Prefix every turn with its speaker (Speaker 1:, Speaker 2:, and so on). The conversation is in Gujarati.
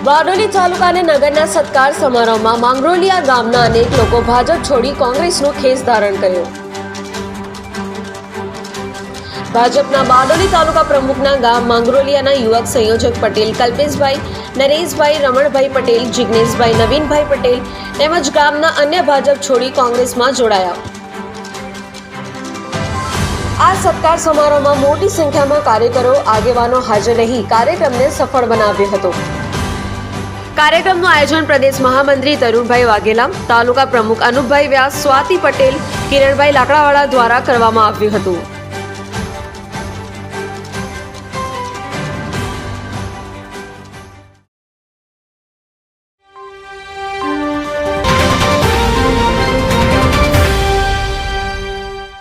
Speaker 1: બારડોલી તાલુકાને નગરના સત્કાર સમારોહમાં માંગરોલિયા ગામના અનેક લોકો ભાજપ છોડી કોંગ્રેસનો ખેસ ધારણ કર્યો। ભાજપના બારડોલી તાલુકા પ્રમુખના ગામ માંગરોલિયાના યુવક સંયોજક પટેલ કલ્પેશભાઈ, નરેશભાઈ, રમણભાઈ પટેલ, જિગ્નેશભાઈ, નવીનભાઈ પટેલ તેમજ ગામના અન્ય ભાજપ છોડી કોંગ્રેસમાં જોડાયા। આ સત્કાર સમારોહમાં મોટી સંખ્યામાં કાર્યકરો આગેવાનો હાજર રહી કાર્યક્રમને સફળ બનાવ્યો હતો। કાર્યક્રમનું આયોજન પ્રદેશ મહામંત્રી તરુણભાઈ વાઘેલા, તાલુકા પ્રમુખ અનુપભાઈ વ્યાસ, સ્વાતિ પટેલ, કિરણભાઈ લાકડાવાળા દ્વારા કરવામાં આવ્યું હતું।